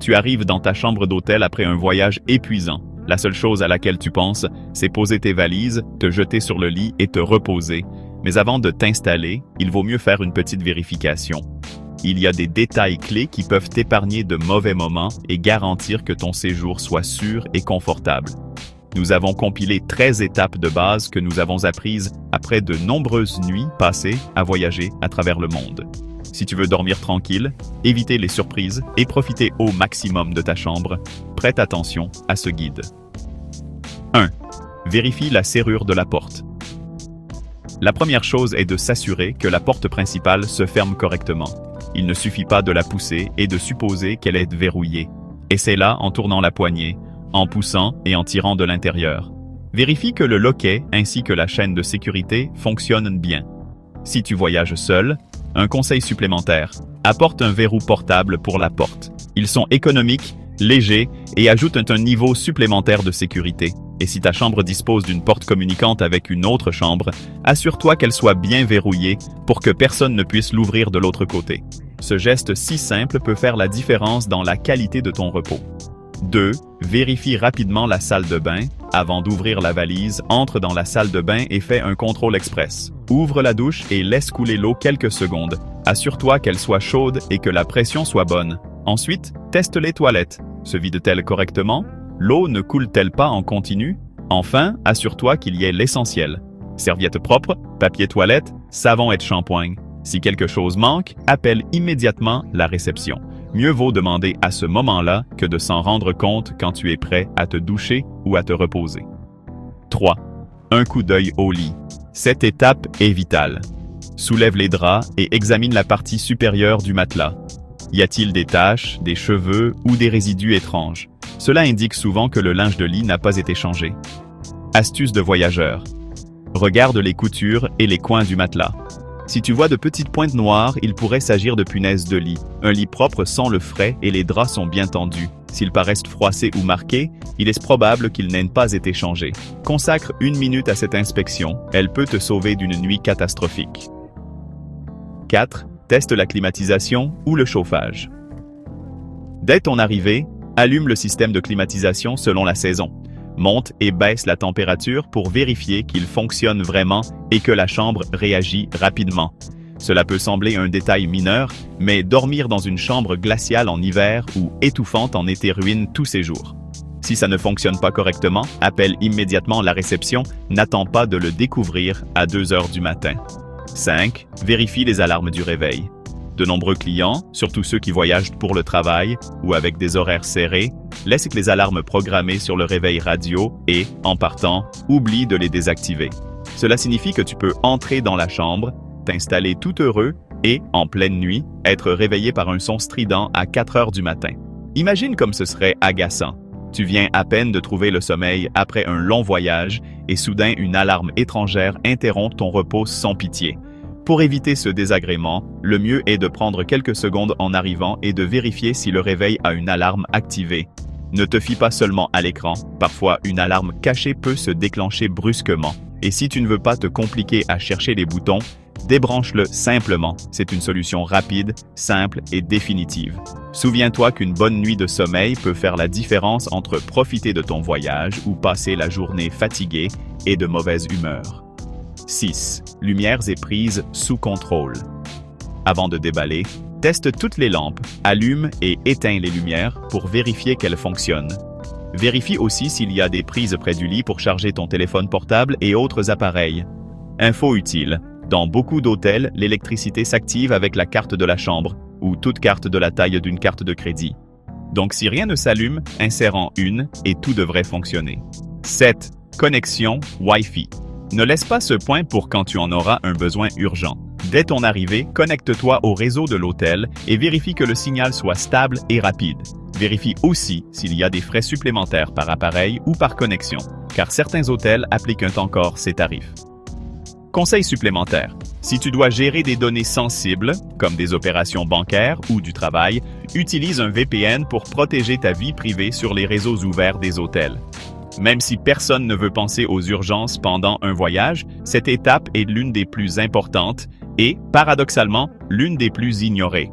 Tu arrives dans ta chambre d'hôtel après un voyage épuisant. La seule chose à laquelle tu penses, c'est poser tes valises, te jeter sur le lit et te reposer. Mais avant de t'installer, il vaut mieux faire une petite vérification. Il y a des détails clés qui peuvent t'épargner de mauvais moments et garantir que ton séjour soit sûr et confortable. Nous avons compilé 13 étapes de base que nous avons apprises après de nombreuses nuits passées à voyager à travers le monde. Si tu veux dormir tranquille, éviter les surprises et profiter au maximum de ta chambre, prête attention à ce guide. 1. Vérifie la serrure de la porte. La première chose est de s'assurer que la porte principale se ferme correctement. Il ne suffit pas de la pousser et de supposer qu'elle est verrouillée. Essaie-la en tournant la poignée, en poussant et en tirant de l'intérieur. Vérifie que le loquet ainsi que la chaîne de sécurité fonctionnent bien. Si tu voyages seul, un conseil supplémentaire, apporte un verrou portable pour la porte. Ils sont économiques, légers et ajoutent un niveau supplémentaire de sécurité. Et si ta chambre dispose d'une porte communicante avec une autre chambre, assure-toi qu'elle soit bien verrouillée pour que personne ne puisse l'ouvrir de l'autre côté. Ce geste si simple peut faire la différence dans la qualité de ton repos. 2. Vérifie rapidement la salle de bain. Avant d'ouvrir la valise, entre dans la salle de bain et fais un contrôle express. Ouvre la douche et laisse couler l'eau quelques secondes. Assure-toi qu'elle soit chaude et que la pression soit bonne. Ensuite, teste les toilettes. Se vident-elles correctement? L'eau ne coule-t-elle pas en continu? Enfin, assure-toi qu'il y ait l'essentiel. Serviettes propres, papier toilette, savon et shampoing. Si quelque chose manque, appelle immédiatement la réception. Mieux vaut demander à ce moment-là que de s'en rendre compte quand tu es prêt à te doucher ou à te reposer. 3. Un coup d'œil au lit. Cette étape est vitale. Soulève les draps et examine la partie supérieure du matelas. Y a-t-il des taches, des cheveux ou des résidus étranges? Cela indique souvent que le linge de lit n'a pas été changé. Astuce de voyageur. Regarde les coutures et les coins du matelas. Si tu vois de petites pointes noires, il pourrait s'agir de punaises de lit. Un lit propre sent le frais et les draps sont bien tendus. S'ils paraissent froissés ou marqués, il est probable qu'ils n'aient pas été changés. Consacre 1 minute à cette inspection, elle peut te sauver d'une nuit catastrophique. 4. Teste la climatisation ou le chauffage. Dès ton arrivée, allume le système de climatisation selon la saison. Monte et baisse la température pour vérifier qu'il fonctionne vraiment et que la chambre réagit rapidement. Cela peut sembler un détail mineur, mais dormir dans une chambre glaciale en hiver ou étouffante en été ruine tous ses jours. Si ça ne fonctionne pas correctement, appelle immédiatement la réception, n'attends pas de le découvrir à 2 heures du matin. 5. Vérifie les alarmes du réveil. De nombreux clients, surtout ceux qui voyagent pour le travail ou avec des horaires serrés, laissent les alarmes programmées sur le réveil radio et, en partant, oublient de les désactiver. Cela signifie que tu peux entrer dans la chambre, t'installer tout heureux et, en pleine nuit, être réveillé par un son strident à 4 heures du matin. Imagine comme ce serait agaçant. Tu viens à peine de trouver le sommeil après un long voyage et soudain une alarme étrangère interrompt ton repos sans pitié. Pour éviter ce désagrément, le mieux est de prendre quelques secondes en arrivant et de vérifier si le réveil a une alarme activée. Ne te fie pas seulement à l'écran, parfois une alarme cachée peut se déclencher brusquement. Et si tu ne veux pas te compliquer à chercher les boutons, débranche-le simplement. C'est une solution rapide, simple et définitive. Souviens-toi qu'une bonne nuit de sommeil peut faire la différence entre profiter de ton voyage ou passer la journée fatigué et de mauvaise humeur. 6. Lumières et prises sous contrôle. Avant de déballer, teste toutes les lampes, allume et éteins les lumières pour vérifier qu'elles fonctionnent. Vérifie aussi s'il y a des prises près du lit pour charger ton téléphone portable et autres appareils. Info utile. Dans beaucoup d'hôtels, l'électricité s'active avec la carte de la chambre ou toute carte de la taille d'une carte de crédit. Donc si rien ne s'allume, insère-en une et tout devrait fonctionner. 7. Connexion Wi-Fi. Ne laisse pas ce point pour quand tu en auras un besoin urgent. Dès ton arrivée, connecte-toi au réseau de l'hôtel et vérifie que le signal soit stable et rapide. Vérifie aussi s'il y a des frais supplémentaires par appareil ou par connexion, car certains hôtels appliquent encore ces tarifs. Conseil supplémentaire. Si tu dois gérer des données sensibles, comme des opérations bancaires ou du travail, utilise un VPN pour protéger ta vie privée sur les réseaux ouverts des hôtels. Même si personne ne veut penser aux urgences pendant un voyage, cette étape est l'une des plus importantes et, paradoxalement, l'une des plus ignorées.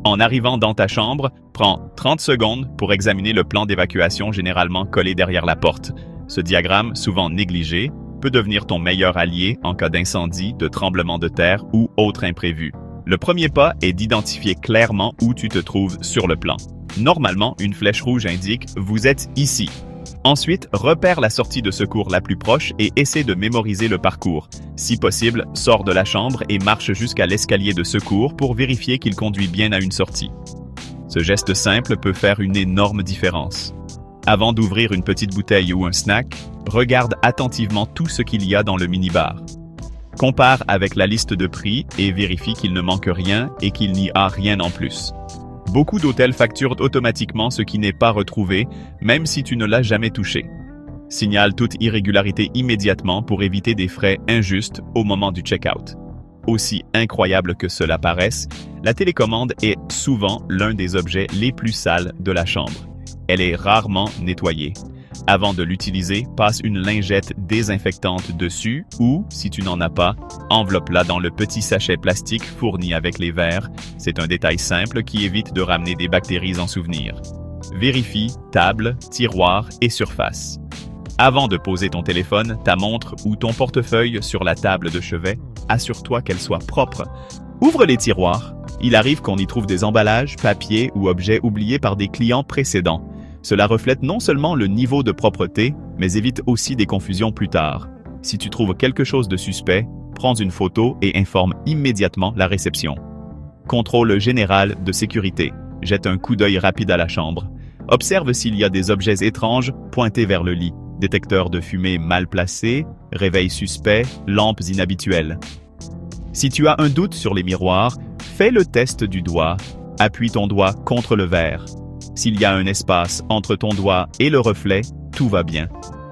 En arrivant dans ta chambre, prends 30 secondes pour examiner le plan d'évacuation généralement collé derrière la porte. Ce diagramme, souvent négligé, peut devenir ton meilleur allié en cas d'incendie, de tremblement de terre ou autre imprévu. Le premier pas est d'identifier clairement où tu te trouves sur le plan. Normalement, une flèche rouge indique « Vous êtes ici ». Ensuite, repère la sortie de secours la plus proche et essaie de mémoriser le parcours. Si possible, sors de la chambre et marche jusqu'à l'escalier de secours pour vérifier qu'il conduit bien à une sortie. Ce geste simple peut faire une énorme différence. Avant d'ouvrir une petite bouteille ou un snack, regarde attentivement tout ce qu'il y a dans le minibar. Compare avec la liste de prix et vérifie qu'il ne manque rien et qu'il n'y a rien en plus. Beaucoup d'hôtels facturent automatiquement ce qui n'est pas retrouvé, même si tu ne l'as jamais touché. Signale toute irrégularité immédiatement pour éviter des frais injustes au moment du check-out. Aussi incroyable que cela paraisse, la télécommande est souvent l'un des objets les plus sales de la chambre. Elle est rarement nettoyée. Avant de l'utiliser, passe une lingette désinfectante dessus ou, si tu n'en as pas, enveloppe-la dans le petit sachet plastique fourni avec les verres. C'est un détail simple qui évite de ramener des bactéries en souvenir. Vérifie table, tiroir et surface. Avant de poser ton téléphone, ta montre ou ton portefeuille sur la table de chevet, assure-toi qu'elle soit propre. Ouvre les tiroirs. Il arrive qu'on y trouve des emballages, papiers ou objets oubliés par des clients précédents. Cela reflète non seulement le niveau de propreté, mais évite aussi des confusions plus tard. Si tu trouves quelque chose de suspect, prends une photo et informe immédiatement la réception. Contrôle général de sécurité. Jette un coup d'œil rapide à la chambre. Observe s'il y a des objets étranges pointés vers le lit. Détecteur de fumée mal placé, réveil suspect, lampes inhabituelles. Si tu as un doute sur les miroirs, fais le test du doigt. Appuie ton doigt contre le verre. S'il y a un espace entre ton doigt et le reflet, tout va bien.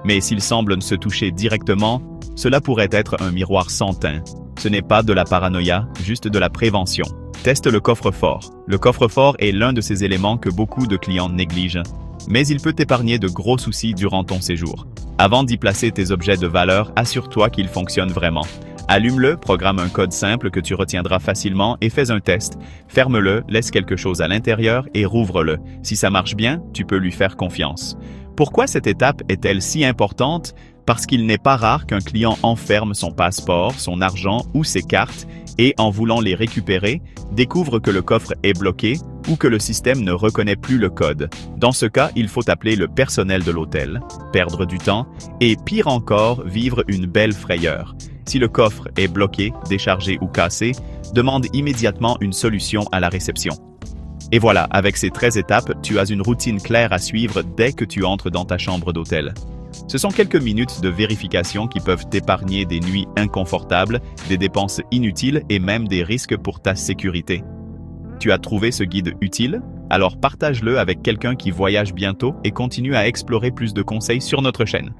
Mais s'il semble ne se toucher directement, cela pourrait être un miroir sans teint. Ce n'est pas de la paranoïa, juste de la prévention. Teste le coffre-fort. Le coffre-fort est l'un de ces éléments que beaucoup de clients négligent, mais il peut t'épargner de gros soucis durant ton séjour. Avant d'y placer tes objets de valeur, assure-toi qu'ils fonctionnent vraiment. Allume-le, programme un code simple que tu retiendras facilement et fais un test. Ferme-le, laisse quelque chose à l'intérieur et rouvre-le. Si ça marche bien, tu peux lui faire confiance. Pourquoi cette étape est-elle si importante? Parce qu'il n'est pas rare qu'un client enferme son passeport, son argent ou ses cartes et, en voulant les récupérer, découvre que le coffre est bloqué ou que le système ne reconnaît plus le code. Dans ce cas, il faut appeler le personnel de l'hôtel, perdre du temps et, pire encore, vivre une belle frayeur. Si le coffre est bloqué, déchargé ou cassé, demande immédiatement une solution à la réception. Et voilà, avec ces 13 étapes, tu as une routine claire à suivre dès que tu entres dans ta chambre d'hôtel. Ce sont quelques minutes de vérification qui peuvent t'épargner des nuits inconfortables, des dépenses inutiles et même des risques pour ta sécurité. Tu as trouvé ce guide utile? Alors partage-le avec quelqu'un qui voyage bientôt et continue à explorer plus de conseils sur notre chaîne.